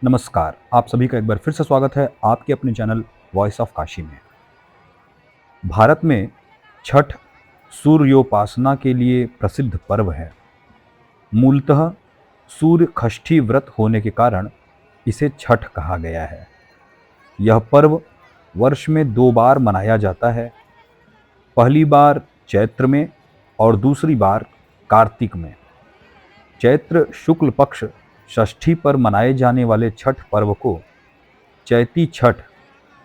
नमस्कार, आप सभी का एक बार फिर से स्वागत है आपके अपने चैनल वॉइस ऑफ काशी में। भारत में छठ सूर्योपासना के लिए प्रसिद्ध पर्व है। मूलतः सूर्य षष्ठी व्रत होने के कारण इसे छठ कहा गया है। यह पर्व वर्ष में 2 बार मनाया जाता है। पहली बार चैत्र में और दूसरी बार कार्तिक में। चैत्र शुक्ल पक्ष षष्ठी पर मनाए जाने वाले छठ पर्व को चैती छठ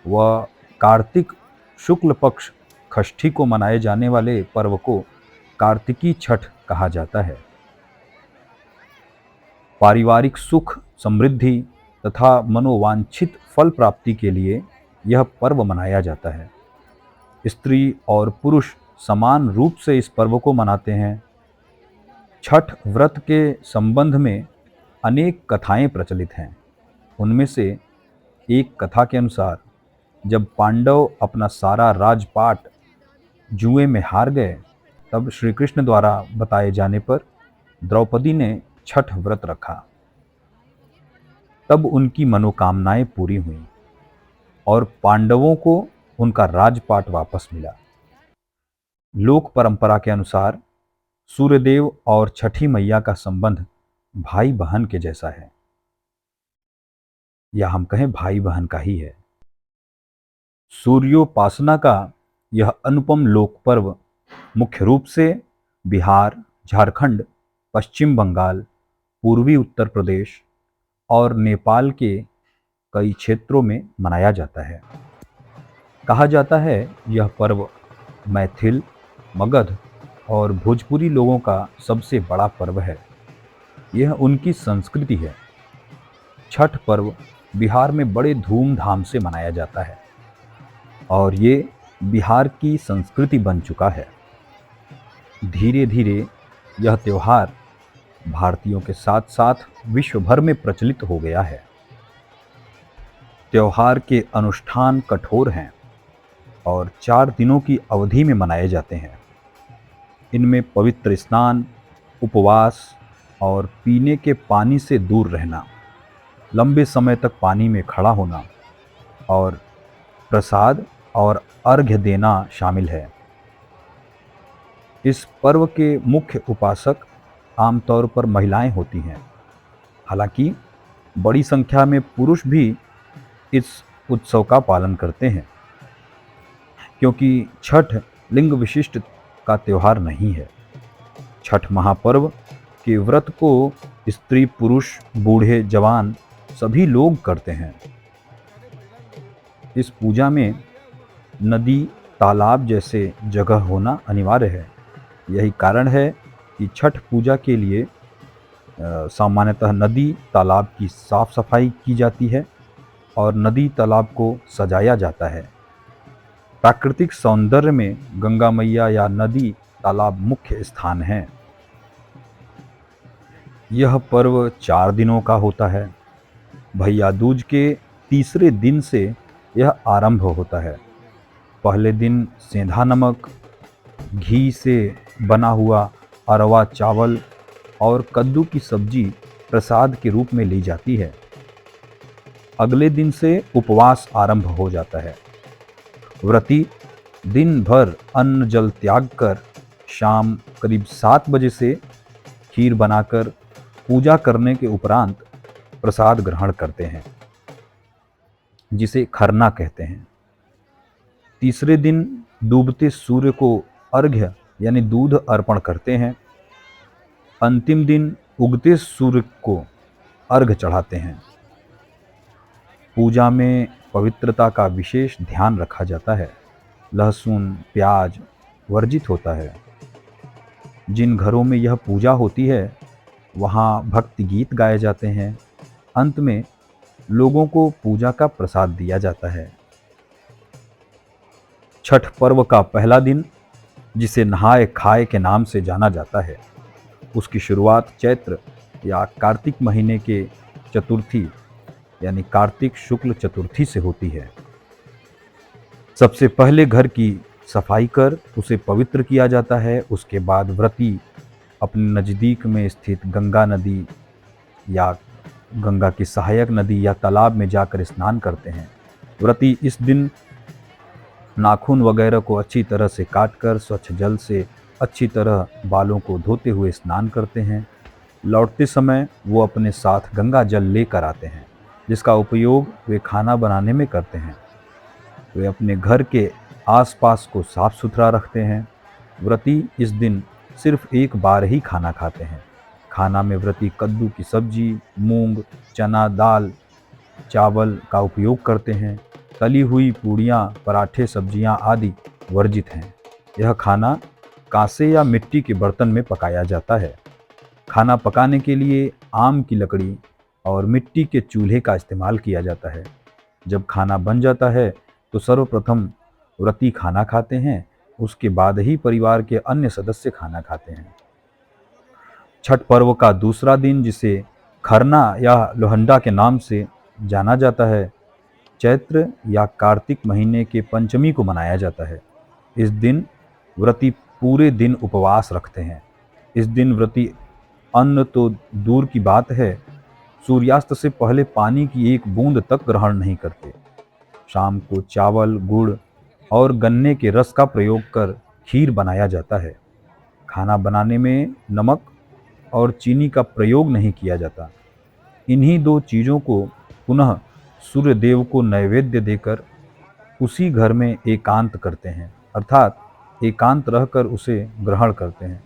व कार्तिक शुक्ल पक्ष षष्ठी को मनाए जाने वाले पर्व को कार्तिकी छठ कहा जाता है। पारिवारिक सुख, समृद्धि तथा मनोवांछित फल प्राप्ति के लिए यह पर्व मनाया जाता है। स्त्री और पुरुष समान रूप से इस पर्व को मनाते हैं। छठ व्रत के संबंध में अनेक कथाएं प्रचलित हैं। उनमें से एक कथा के अनुसार जब पांडव अपना सारा राजपाट जुए में हार गए, तब श्री कृष्ण द्वारा बताए जाने पर द्रौपदी ने छठ व्रत रखा। तब उनकी मनोकामनाएं पूरी हुईं और पांडवों को उनका राजपाट वापस मिला। लोक परंपरा के अनुसार सूर्यदेव और छठी मैया का संबंध भाई बहन के जैसा है, या हम कहें भाई बहन का ही है। सूर्योपासना का यह अनुपम लोक पर्व मुख्य रूप से बिहार, झारखंड, पश्चिम बंगाल, पूर्वी उत्तर प्रदेश और नेपाल के कई क्षेत्रों में मनाया जाता है। कहा जाता है यह पर्व मैथिल, मगध और भोजपुरी लोगों का सबसे बड़ा पर्व है। यह उनकी संस्कृति है। छठ पर्व बिहार में बड़े धूमधाम से मनाया जाता है और ये बिहार की संस्कृति बन चुका है। धीरे धीरे यह त्यौहार भारतीयों के साथ साथ विश्व भर में प्रचलित हो गया है। त्यौहार के अनुष्ठान कठोर हैं और 4 दिनों की अवधि में मनाए जाते हैं। इनमें पवित्र स्नान, उपवास और पीने के पानी से दूर रहना, लंबे समय तक पानी में खड़ा होना और प्रसाद और अर्घ्य देना शामिल है। इस पर्व के मुख्य उपासक आमतौर पर महिलाएं होती हैं। हालांकि बड़ी संख्या में पुरुष भी इस उत्सव का पालन करते हैं, क्योंकि छठ लिंग विशिष्ट का त्यौहार नहीं है। छठ महापर्व के व्रत को स्त्री, पुरुष, बूढ़े, जवान सभी लोग करते हैं। इस पूजा में नदी, तालाब जैसे जगह होना अनिवार्य है। यही कारण है कि छठ पूजा के लिए सामान्यतः नदी, तालाब की साफ सफाई की जाती है और नदी, तालाब को सजाया जाता है। प्राकृतिक सौंदर्य में गंगा मैया या नदी, तालाब मुख्य स्थान हैं। यह पर्व 4 दिनों का होता है। भैया दूज के तीसरे दिन से यह आरंभ होता है। पहले दिन सेंधा नमक, घी से बना हुआ अरवा चावल और कद्दू की सब्जी प्रसाद के रूप में ली जाती है। अगले दिन से उपवास आरंभ हो जाता है। व्रती दिन भर अन्न जल त्याग कर शाम करीब 7 बजे से खीर बनाकर पूजा करने के उपरांत प्रसाद ग्रहण करते हैं, जिसे खरना कहते हैं। तीसरे दिन डूबते सूर्य को अर्घ्य यानी दूध अर्पण करते हैं। अंतिम दिन उगते सूर्य को अर्घ्य चढ़ाते हैं। पूजा में पवित्रता का विशेष ध्यान रखा जाता है। लहसुन, प्याज वर्जित होता है। जिन घरों में यह पूजा होती है वहाँ भक्ति गीत गाए जाते हैं। अंत में लोगों को पूजा का प्रसाद दिया जाता है। छठ पर्व का पहला दिन, जिसे नहाए खाए के नाम से जाना जाता है, उसकी शुरुआत चैत्र या कार्तिक महीने के चतुर्थी यानी कार्तिक शुक्ल चतुर्थी से होती है। सबसे पहले घर की सफाई कर उसे पवित्र किया जाता है। उसके बाद व्रती अपने नज़दीक में स्थित गंगा नदी या गंगा की सहायक नदी या तालाब में जाकर स्नान करते हैं। व्रती इस दिन नाखून वगैरह को अच्छी तरह से काटकर स्वच्छ जल से अच्छी तरह बालों को धोते हुए स्नान करते हैं। लौटते समय वो अपने साथ गंगा जल लेकर आते हैं, जिसका उपयोग वे खाना बनाने में करते हैं। वे अपने घर के आसपास को साफ सुथरा रखते हैं। व्रती इस दिन सिर्फ एक बार ही खाना खाते हैं। खाना में व्रती कद्दू की सब्जी, मूंग, चना दाल, चावल का उपयोग करते हैं। तली हुई पूड़ियाँ, पराठे, सब्जियाँ आदि वर्जित हैं। यह खाना कांसे या मिट्टी के बर्तन में पकाया जाता है। खाना पकाने के लिए आम की लकड़ी और मिट्टी के चूल्हे का इस्तेमाल किया जाता है। जब खाना बन जाता है तो सर्वप्रथम व्रती खाना खाते हैं, उसके बाद ही परिवार के अन्य सदस्य खाना खाते हैं। छठ पर्व का दूसरा दिन, जिसे खरना या लोहंडा के नाम से जाना जाता है, चैत्र या कार्तिक महीने के पंचमी को मनाया जाता है। इस दिन व्रती पूरे दिन उपवास रखते हैं। इस दिन व्रती अन्न तो दूर की बात है, सूर्यास्त से पहले पानी की एक बूंद तक ग्रहण नहीं करते। शाम को चावल, गुड़ और गन्ने के रस का प्रयोग कर खीर बनाया जाता है। खाना बनाने में नमक और चीनी का प्रयोग नहीं किया जाता। इन्हीं दो चीज़ों को पुनः सूर्य देव को नैवेद्य देकर उसी घर में एकांत करते हैं, अर्थात एकांत रहकर उसे ग्रहण करते हैं।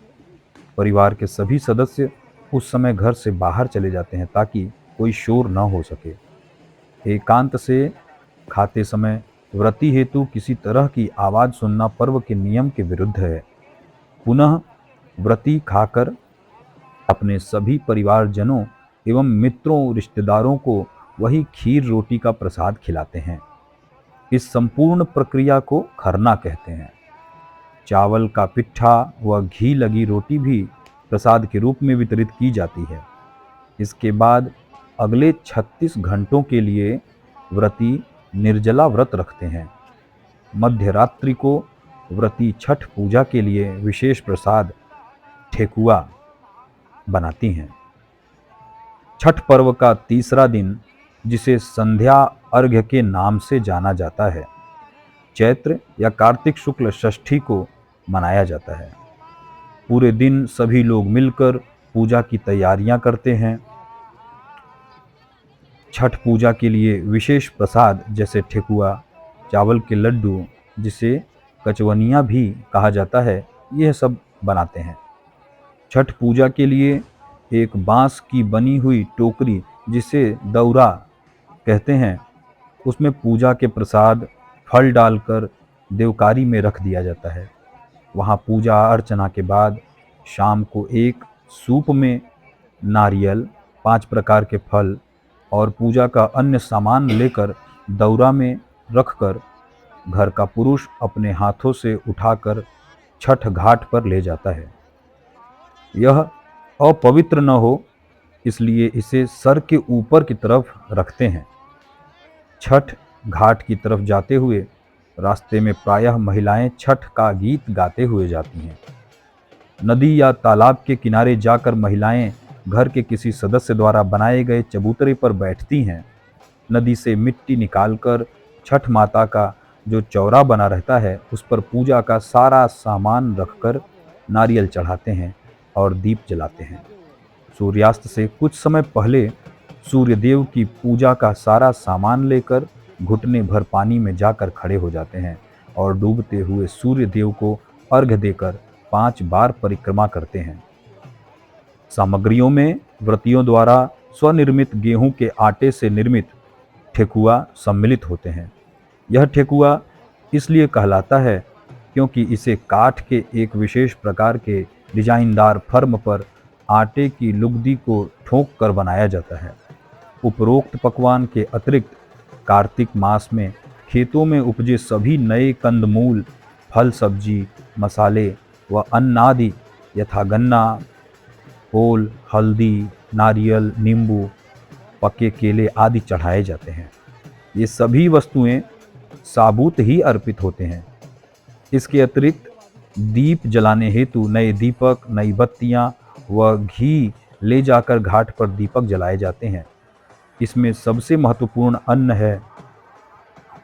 परिवार के सभी सदस्य उस समय घर से बाहर चले जाते हैं ताकि कोई शोर न हो सके। एकांत से खाते समय व्रती हेतु किसी तरह की आवाज़ सुनना पर्व के नियम के विरुद्ध है। पुनः व्रती खाकर अपने सभी परिवारजनों एवं मित्रों, रिश्तेदारों को वही खीर रोटी का प्रसाद खिलाते हैं। इस संपूर्ण प्रक्रिया को खरना कहते हैं। चावल का पिट्ठा व घी लगी रोटी भी प्रसाद के रूप में वितरित की जाती है। इसके बाद अगले 36 घंटों के लिए व्रती निर्जला व्रत रखते हैं। मध्य रात्रि को व्रती छठ पूजा के लिए विशेष प्रसाद ठेकुआ बनाती हैं। छठ पर्व का तीसरा दिन, जिसे संध्या अर्घ्य के नाम से जाना जाता है, चैत्र या कार्तिक शुक्ल षष्ठी को मनाया जाता है। पूरे दिन सभी लोग मिलकर पूजा की तैयारियां करते हैं। छठ पूजा के लिए विशेष प्रसाद जैसे ठेकुआ, चावल के लड्डू, जिसे कचवनिया भी कहा जाता है, यह सब बनाते हैं। छठ पूजा के लिए एक बांस की बनी हुई टोकरी, जिसे दौरा कहते हैं, उसमें पूजा के प्रसाद फल डालकर देवकारी में रख दिया जाता है। वहाँ पूजा अर्चना के बाद शाम को एक सूप में नारियल, 5 प्रकार के फल और पूजा का अन्य सामान लेकर दौरा में रखकर घर का पुरुष अपने हाथों से उठाकर छठ घाट पर ले जाता है। यह अपवित्र न हो, इसलिए इसे सर के ऊपर की तरफ रखते हैं। छठ घाट की तरफ जाते हुए रास्ते में प्रायः महिलाएं छठ का गीत गाते हुए जाती हैं। नदी या तालाब के किनारे जाकर महिलाएं घर के किसी सदस्य द्वारा बनाए गए चबूतरे पर बैठती हैं। नदी से मिट्टी निकालकर छठ माता का जो चौरा बना रहता है, उस पर पूजा का सारा सामान रखकर नारियल चढ़ाते हैं और दीप जलाते हैं। सूर्यास्त से कुछ समय पहले सूर्यदेव की पूजा का सारा सामान लेकर घुटने भर पानी में जाकर खड़े हो जाते हैं और डूबते हुए सूर्य देव को अर्घ्य देकर 5 बार परिक्रमा करते हैं। सामग्रियों में व्रतियों द्वारा स्वनिर्मित गेहूं के आटे से निर्मित ठेकुआ सम्मिलित होते हैं। यह ठेकुआ इसलिए कहलाता है क्योंकि इसे काठ के एक विशेष प्रकार के डिजाइनदार फर्म पर आटे की लुगदी को ठोक कर बनाया जाता है। उपरोक्त पकवान के अतिरिक्त कार्तिक मास में खेतों में उपजे सभी नए कंदमूल, फल, सब्जी, मसाले व अन्न आदि यथा गन्ना, ओल, हल्दी, नारियल, नींबू, पके केले आदि चढ़ाए जाते हैं। ये सभी वस्तुएं साबूत ही अर्पित होते हैं। इसके अतिरिक्त दीप जलाने हेतु नए दीपक, नई बत्तियां व घी ले जाकर घाट पर दीपक जलाए जाते हैं इसमें सबसे महत्वपूर्ण अन्न है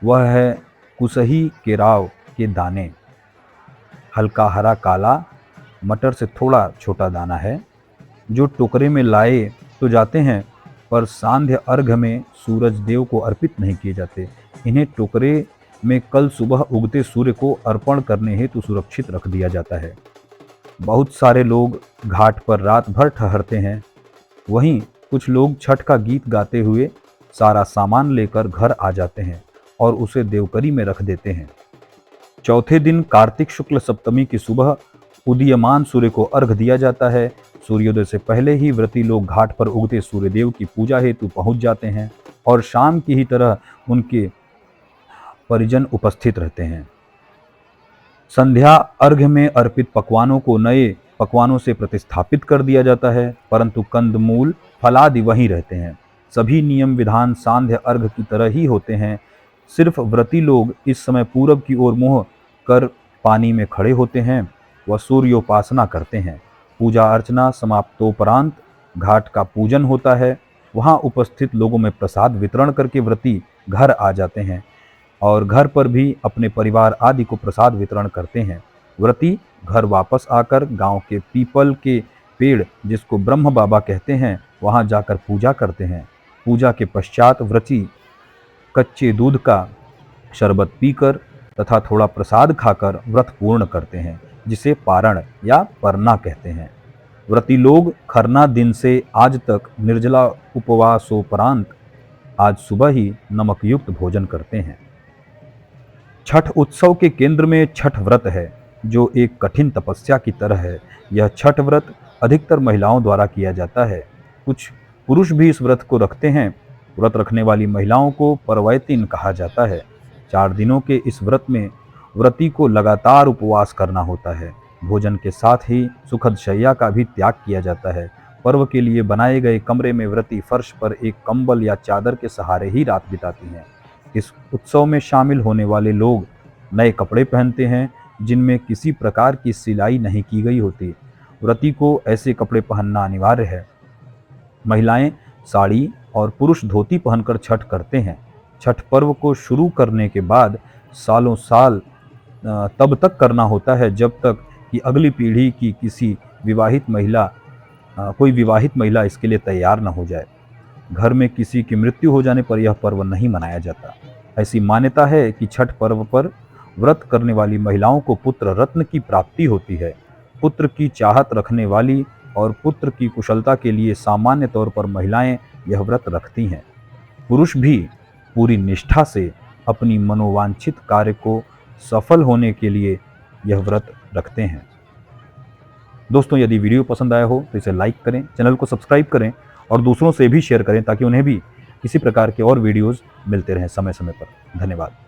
वह है कुसही केराव के दाने। हल्का हरा काला मटर से थोड़ा छोटा दाना है जो टोकरे में लाए तो जाते हैं, पर सांध्य अर्घ में सूरज देव को अर्पित नहीं किए जाते। इन्हें टोकरे में कल सुबह उगते सूर्य को अर्पण करने हेतु सुरक्षित रख दिया जाता है। बहुत सारे लोग घाट पर रात भर ठहरते हैं। वहीं कुछ लोग छठ का गीत गाते हुए सारा सामान लेकर घर आ जाते हैं और उसे देवकरी में रख देते हैं। चौथे दिन कार्तिक शुक्ल सप्तमी की सुबह उदीयमान सूर्य को अर्घ दिया जाता है। सूर्योदय से पहले ही व्रती लोग घाट पर उगते सूर्यदेव की पूजा हेतु पहुंच जाते हैं और शाम की ही तरह उनके परिजन उपस्थित रहते हैं। संध्या अर्घ में अर्पित पकवानों को नए पकवानों से प्रतिस्थापित कर दिया जाता है, परंतु कंदमूल फलादि वहीं रहते हैं। सभी नियम विधान सांध्य अर्घ की तरह ही होते हैं। सिर्फ व्रती लोग इस समय पूरब की ओर मुंह कर पानी में खड़े होते हैं व सूर्योपासना करते हैं। पूजा अर्चना समाप्तोपरांत घाट का पूजन होता है। वहां उपस्थित लोगों में प्रसाद वितरण करके व्रती घर आ जाते हैं और घर पर भी अपने परिवार आदि को प्रसाद वितरण करते हैं। व्रती घर वापस आकर गांव के पीपल के पेड़, जिसको ब्रह्म बाबा कहते हैं, वहां जाकर पूजा करते हैं। पूजा के पश्चात व्रती कच्चे दूध का शरबत पीकर तथा थोड़ा प्रसाद खाकर व्रत पूर्ण करते हैं, जिसे पारण या परना कहते हैं। व्रती लोग खरना दिन से आज तक निर्जला उपवासोपरांत आज सुबह ही नमक युक्त भोजन करते हैं। छठ उत्सव के केंद्र में छठ व्रत है, जो एक कठिन तपस्या की तरह है। यह छठ व्रत अधिकतर महिलाओं द्वारा किया जाता है। कुछ पुरुष भी इस व्रत को रखते हैं। व्रत रखने वाली महिलाओं को परवैतिन कहा जाता है। 4 दिनों के इस व्रत में व्रती को लगातार उपवास करना होता है। भोजन के साथ ही सुखद शैया का भी त्याग किया जाता है। पर्व के लिए बनाए गए कमरे में व्रती फर्श पर एक कंबल या चादर के सहारे ही रात बिताती हैं। इस उत्सव में शामिल होने वाले लोग नए कपड़े पहनते हैं, जिनमें किसी प्रकार की सिलाई नहीं की गई होती। व्रती को ऐसे कपड़े पहनना अनिवार्य है। महिलाएं साड़ी और पुरुष धोती पहनकर छठ करते हैं। छठ पर्व को शुरू करने के बाद सालों साल तब तक करना होता है जब तक कि अगली पीढ़ी की कोई विवाहित महिला इसके लिए तैयार न हो जाए। घर में किसी की मृत्यु हो जाने पर यह पर्व नहीं मनाया जाता। ऐसी मान्यता है कि छठ पर्व पर व्रत करने वाली महिलाओं को पुत्र रत्न की प्राप्ति होती है। पुत्र की चाहत रखने वाली और पुत्र की कुशलता के लिए सामान्य तौर पर महिलाएं यह व्रत रखती हैं। पुरुष भी पूरी निष्ठा से अपनी मनोवांछित कार्य को सफल होने के लिए यह व्रत रखते हैं। दोस्तों, यदि वीडियो पसंद आया हो तो इसे लाइक करें, चैनल को सब्सक्राइब करें और दूसरों से भी शेयर करें ताकि उन्हें भी इसी प्रकार के और वीडियोस मिलते रहें समय समय पर। धन्यवाद।